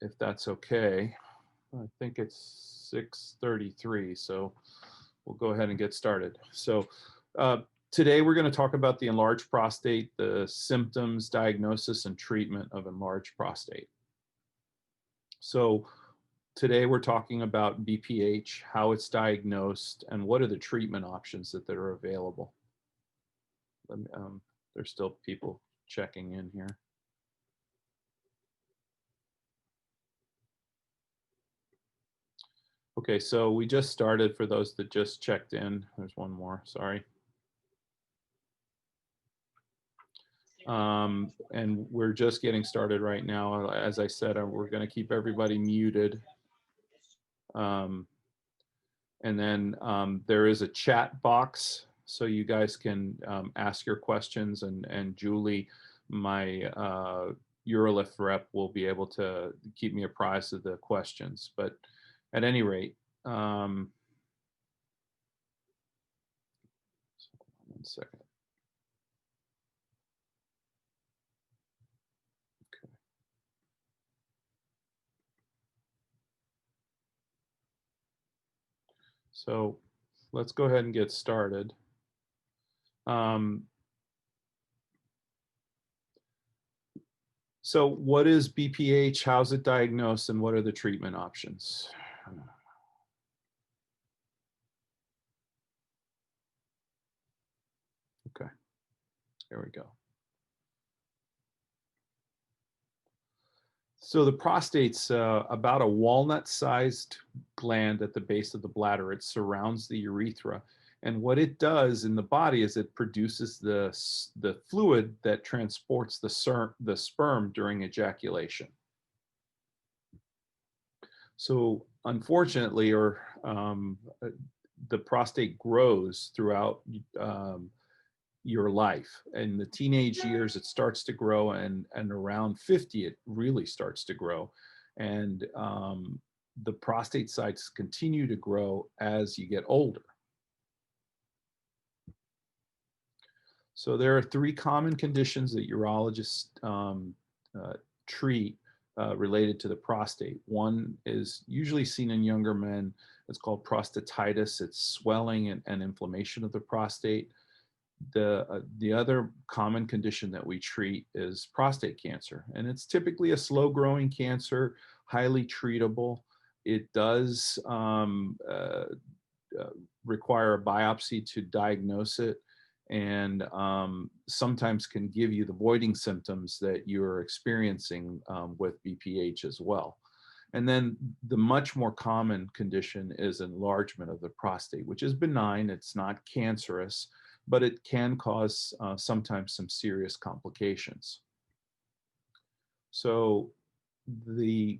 if that's okay. I think it's 6:33, so we'll go ahead and get started. So today we're going to talk about the enlarged prostate, the symptoms, diagnosis, and treatment of enlarged prostate. So today we're talking about BPH, how it's diagnosed, and what are the treatment options that are available. There's still people checking in here. Okay, so we just started for those that just checked in. There's one more, sorry. And we're just getting started right now. As I said, we're going to keep everybody muted. And then there is a chat box, so you guys can ask your questions, and Julie, my Urolift rep, will be able to keep me apprised of the questions. But at any rate, one second. Okay. So let's go ahead and get started. So what is BPH? How's it diagnosed, and what are the treatment options? Okay, here we go. So the prostate's about a walnut-sized gland at the base of the bladder. It surrounds the urethra. And what it does in the body is it produces the fluid that transports the sperm during ejaculation. So unfortunately, the prostate grows throughout your life. In the teenage years, it starts to grow, and around 50, it really starts to grow. And the prostate sites continue to grow as you get older. So there are 3 common conditions that urologists treat related to the prostate. One is usually seen in younger men. It's called prostatitis. It's swelling and inflammation of the prostate. The other common condition that we treat is prostate cancer, and it's typically a slow-growing cancer, highly treatable. It does require a biopsy to diagnose it, and sometimes can give you the voiding symptoms that you're experiencing with BPH as well. And then the much more common condition is enlargement of the prostate, which is benign. It's not cancerous, but it can cause sometimes some serious complications. So the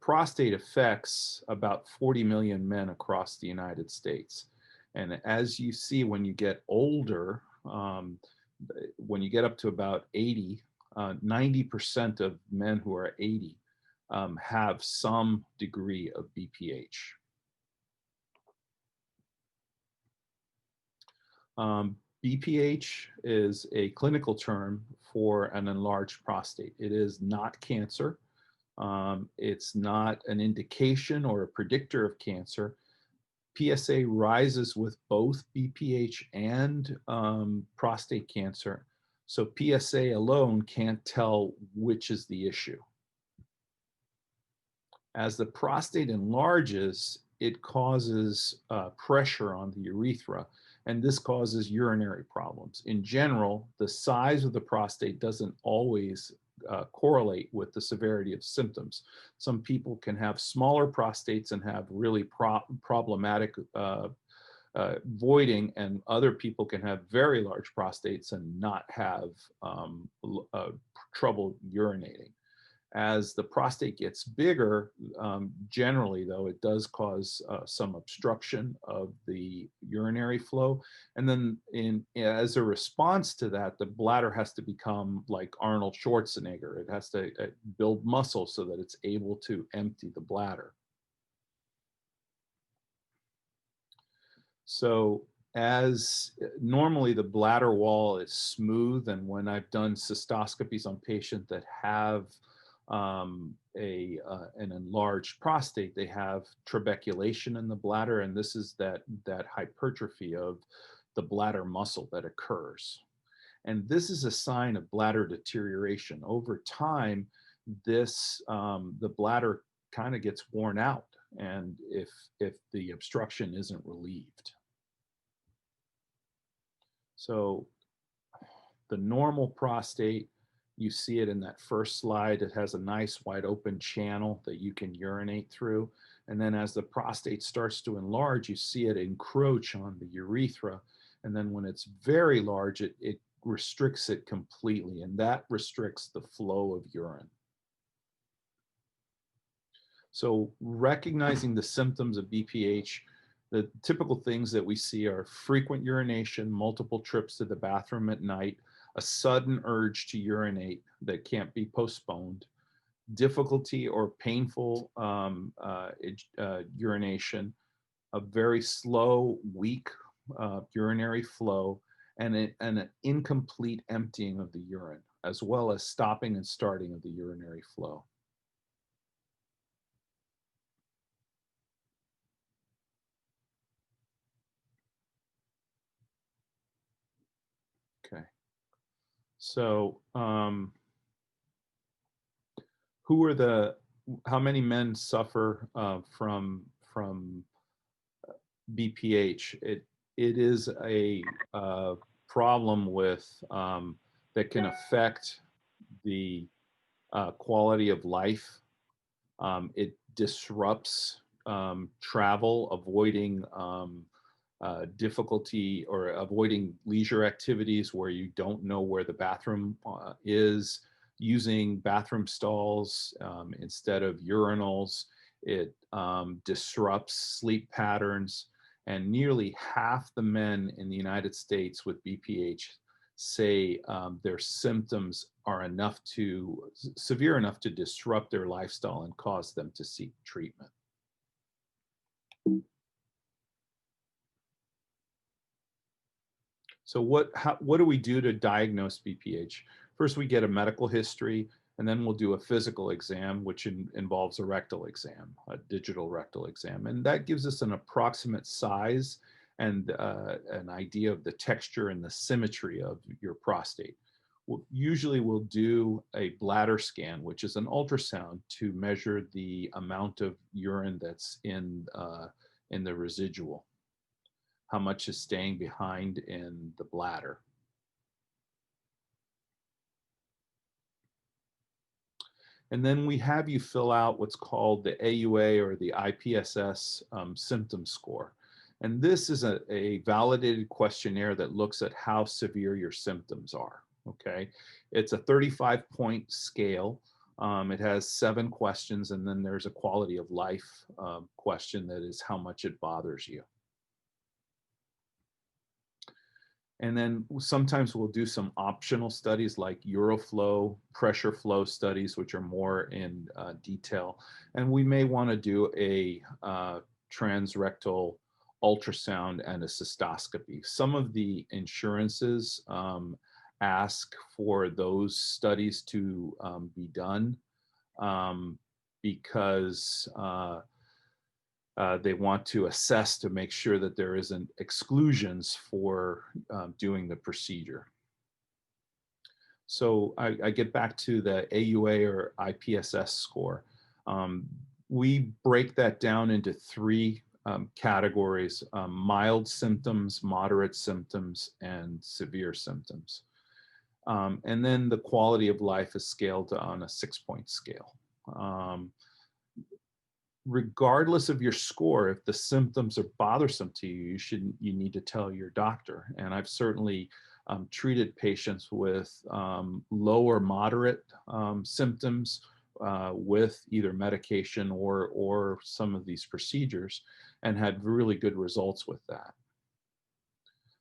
prostate affects about 40 million men across the United States. And as you see, when you get older, when you get up to about 80, 90% of men who are 80 have some degree of BPH. BPH is a clinical term for an enlarged prostate. It is not cancer. It's not an indication or a predictor of cancer. PSA rises with both BPH and prostate cancer. So PSA alone can't tell which is the issue. As the prostate enlarges, it causes pressure on the urethra, and this causes urinary problems. In general, the size of the prostate doesn't always correlate with the severity of symptoms. Some people can have smaller prostates and have really problematic voiding, and other people can have very large prostates and not have trouble urinating. As the prostate gets bigger, generally though, it does cause some obstruction of the urinary flow. And then as a response to that, the bladder has to become like Arnold Schwarzenegger. It has to build muscle so that it's able to empty the bladder. So as normally the bladder wall is smooth, and when I've done cystoscopies on patients that have an enlarged prostate, they have trabeculation in the bladder, and this is that hypertrophy of the bladder muscle that occurs. And this is a sign of bladder deterioration. Over time, the bladder kind of gets worn out, and if the obstruction isn't relieved. So the normal prostate, you see it in that first slide. It has a nice wide open channel that you can urinate through. And then as the prostate starts to enlarge, you see it encroach on the urethra. And then when it's very large, it restricts it completely, and that restricts the flow of urine. So recognizing the symptoms of BPH, the typical things that we see are frequent urination, multiple trips to the bathroom at night, a sudden urge to urinate that can't be postponed, difficulty or painful urination, a very slow, weak urinary flow, and an incomplete emptying of the urine, as well as stopping and starting of the urinary flow. Okay. So, how many men suffer from BPH? It is a problem with that can affect the quality of life. It disrupts travel, avoiding difficulty or avoiding leisure activities where you don't know where the bathroom is, using bathroom stalls instead of urinals. It disrupts sleep patterns, and nearly half the men in the United States with BPH say their symptoms are severe enough to disrupt their lifestyle and cause them to seek treatment. So what do we do to diagnose BPH? First, we get a medical history, and then we'll do a physical exam, which involves a rectal exam, a digital rectal exam. And that gives us an approximate size and an idea of the texture and the symmetry of your prostate. Usually we'll do a bladder scan, which is an ultrasound to measure the amount of urine that's in the residual, how much is staying behind in the bladder. And then we have you fill out what's called the AUA or the IPSS symptom score. And this is a validated questionnaire that looks at how severe your symptoms are, okay? It's a 35-point scale. It has 7 questions, and then there's a quality of life question that is how much it bothers you. And then sometimes we'll do some optional studies like uroflow, pressure flow studies, which are more in detail. And we may want to do a transrectal ultrasound and a cystoscopy. Some of the insurances ask for those studies to be done because they want to assess to make sure that there isn't exclusions for doing the procedure. So I get back to the AUA or IPSS score. We break that down into 3 categories: mild symptoms, moderate symptoms, and severe symptoms. And then the quality of life is scaled on a 6-point scale. Regardless of your score, if the symptoms are bothersome to you, you need to tell your doctor. And I've certainly treated patients with low or moderate symptoms with either medication or some of these procedures, and had really good results with that.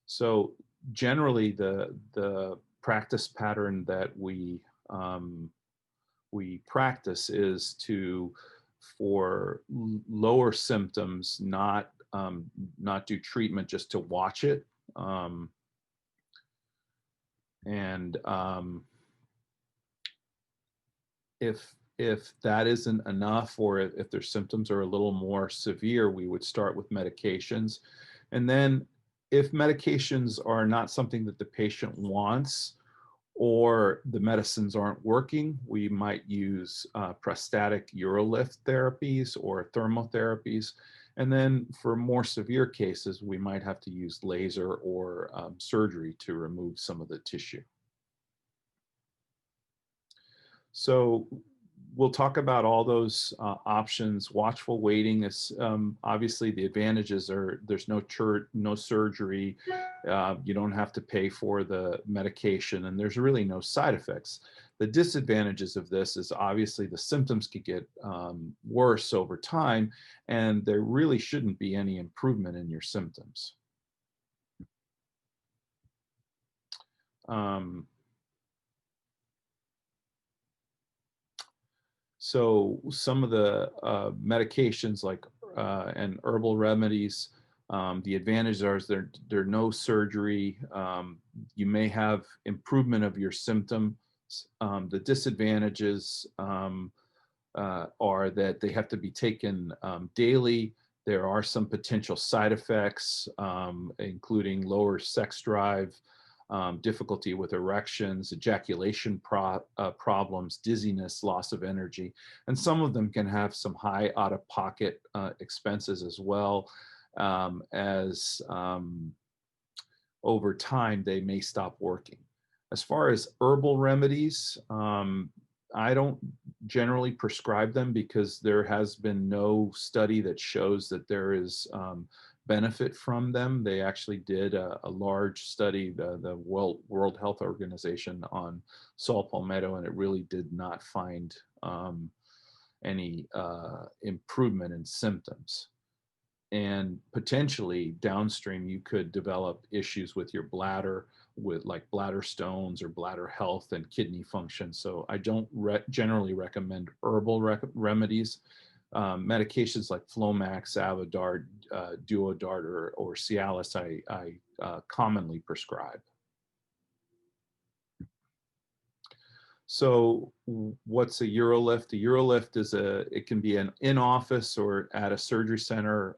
So generally, the practice pattern that we practice is to, for lower symptoms, not do treatment, just to watch it. if that isn't enough, or if their symptoms are a little more severe, we would start with medications. And then if medications are not something that the patient wants, or the medicines aren't working, we might use prostatic urolift therapies or thermotherapies. And then for more severe cases, we might have to use laser or surgery to remove some of the tissue. So we'll talk about all those options. Watchful waiting is obviously the advantages are there's no surgery, you don't have to pay for the medication, and there's really no side effects. The disadvantages of this is obviously the symptoms could get worse over time, and there really shouldn't be any improvement in your symptoms. So some of the medications like and herbal remedies, the advantages are there are no surgery. You may have improvement of your symptoms. The disadvantages are that they have to be taken daily. There are some potential side effects, including lower sex drive, difficulty with erections, ejaculation problems, dizziness, loss of energy. And some of them can have some high out-of-pocket expenses as well, as over time they may stop working. As far as herbal remedies, I don't generally prescribe them because there has been no study that shows that there is benefit from them. They actually did a large study, the World Health Organization, on saw palmetto, and it really did not find any improvement in symptoms. And potentially downstream, you could develop issues with your bladder, with like bladder stones or bladder health and kidney function. So I don't generally recommend herbal remedies. Medications like Flomax, Avodart, Duodart, or Cialis, I commonly prescribe. So what's a urolift? A urolift is it can be an in-office or at a surgery center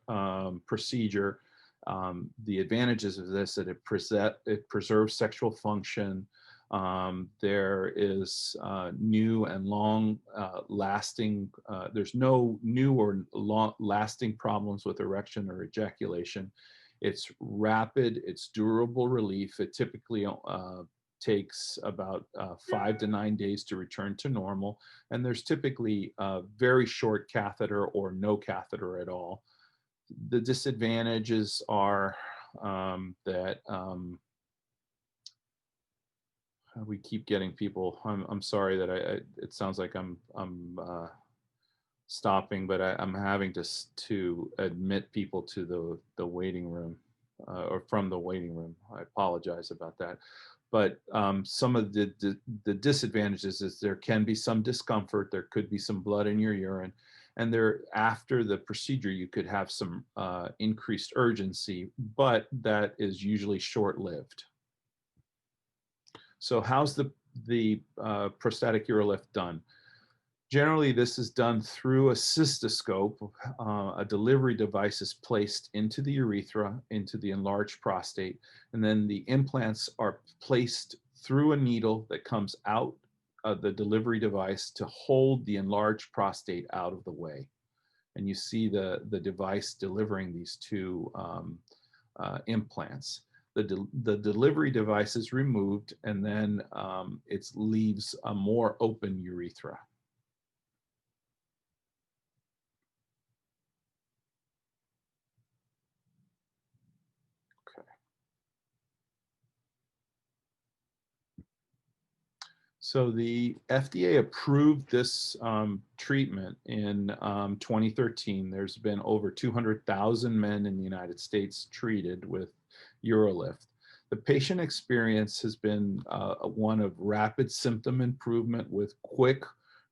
procedure. The advantages of this is that it preserves sexual function. There is new and long lasting, there's no new or long lasting problems with erection or ejaculation. It's rapid, it's durable relief. It typically takes about 5 to 9 days to return to normal. And there's typically a very short catheter or no catheter at all. The disadvantages are that we keep getting people. I'm sorry that it sounds like I'm stopping, but I'm having to admit people to the waiting room or from the waiting room. I apologize about that. But some of the disadvantages is there can be some discomfort. There could be some blood in your urine. And after the procedure, you could have some increased urgency, but that is usually short-lived. So how's the prostatic urolift done? Generally, this is done through a cystoscope. A delivery device is placed into the urethra, into the enlarged prostate, and then the implants are placed through a needle that comes out of the delivery device to hold the enlarged prostate out of the way. And you see the device delivering these two implants. The delivery device is removed, and then it leaves a more open urethra. So the FDA approved this treatment in 2013. There's been over 200,000 men in the United States treated with UroLift. The patient experience has been one of rapid symptom improvement with quick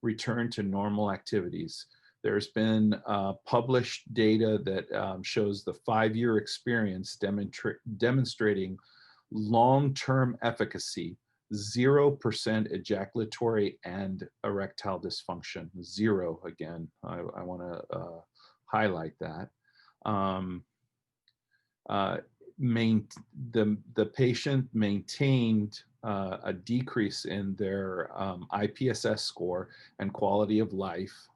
return to normal activities. There's been published data that shows the 5-year experience demonstrating long-term efficacy 0% ejaculatory and erectile dysfunction. 0 again. I want to highlight that. The patient maintained a decrease in their IPSS score and quality of life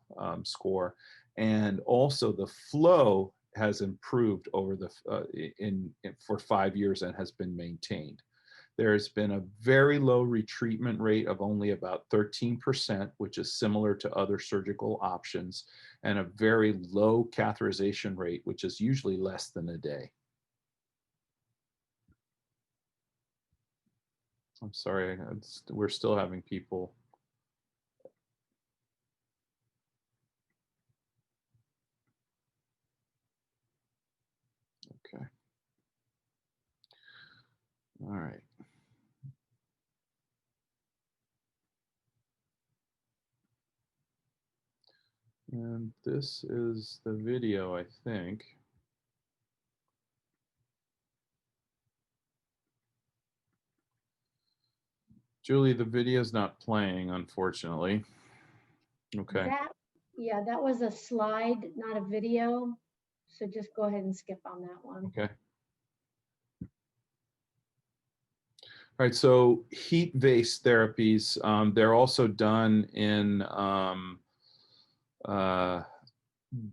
score, and also the flow has improved over the for 5 years and has been maintained. There's been a very low retreatment rate of only about 13%, which is similar to other surgical options, and a very low catheterization rate, which is usually less than a day. I'm sorry, we're still having people. Okay. All right. And this is the video, I think. Julie, the video is not playing, unfortunately. Okay. Yeah, that was a slide, not a video. So just go ahead and skip on that one. Okay. All right, so heat-based therapies, they're also done in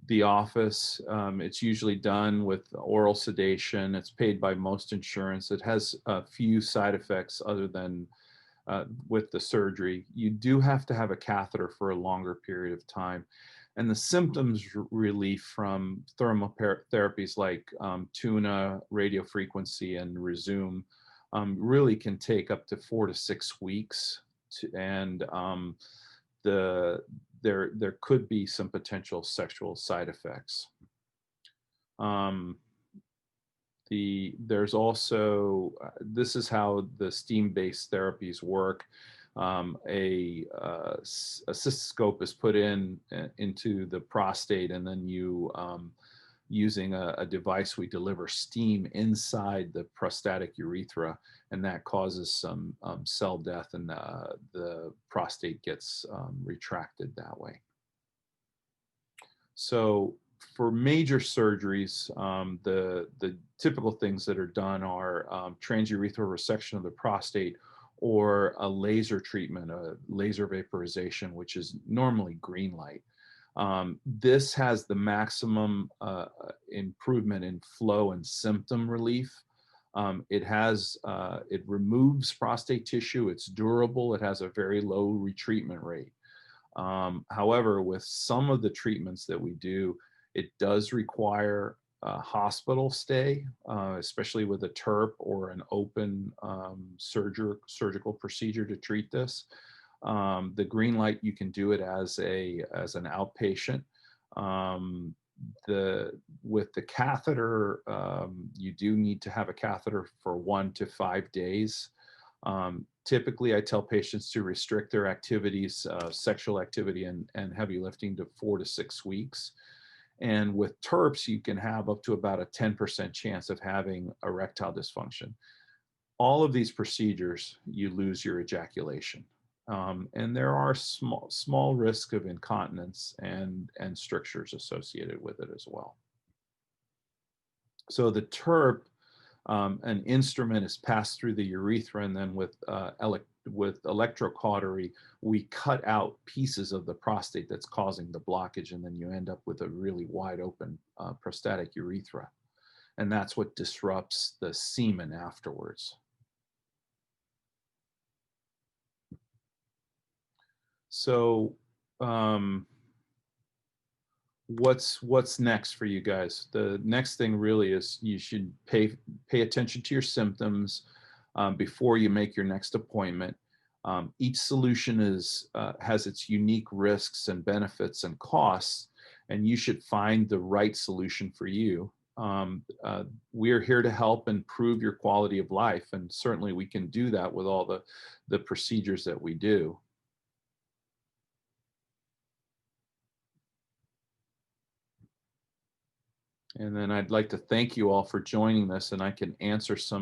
the office. It's usually done with oral sedation. It's paid by most insurance. It has a few side effects other than with the surgery. You do have to have a catheter for a longer period of time. And the symptoms relief from thermal therapies like tuna, radiofrequency, and Resume really can take up to 4 to 6 weeks. And there could be some potential sexual side effects. There's also, this is how the steam-based therapies work. A cystoscope is put into the prostate, and then you, using a device, we deliver steam inside the prostatic urethra, and that causes some cell death, and the prostate gets retracted that way. So for major surgeries, the typical things that are done are transurethral resection of the prostate, or a laser treatment, a laser vaporization, which is normally green light. This has the maximum improvement in flow and symptom relief. It removes prostate tissue. It's durable. It has a very low retreatment rate. However, with some of the treatments that we do, it does require a hospital stay, especially with a TURP or an open surgical procedure to treat this. The green light, you can do it as an outpatient. With the catheter, you do need to have a catheter for 1 to 5 days. Typically, I tell patients to restrict their activities, sexual activity and heavy lifting, to 4 to 6 weeks. And with TURPs, you can have up to about a 10% chance of having erectile dysfunction. All of these procedures, you lose your ejaculation. And there are small risk of incontinence and strictures associated with it as well. So the TURP, an instrument is passed through the urethra, and then with electrocautery, we cut out pieces of the prostate that's causing the blockage, and then you end up with a really wide open prostatic urethra. And that's what disrupts the semen afterwards. So what's next for you guys? The next thing really is you should pay attention to your symptoms before you make your next appointment. Each solution has its unique risks and benefits and costs, and you should find the right solution for you. We are here to help improve your quality of life, and certainly we can do that with all the procedures that we do. And then I'd like to thank you all for joining this, and I can answer some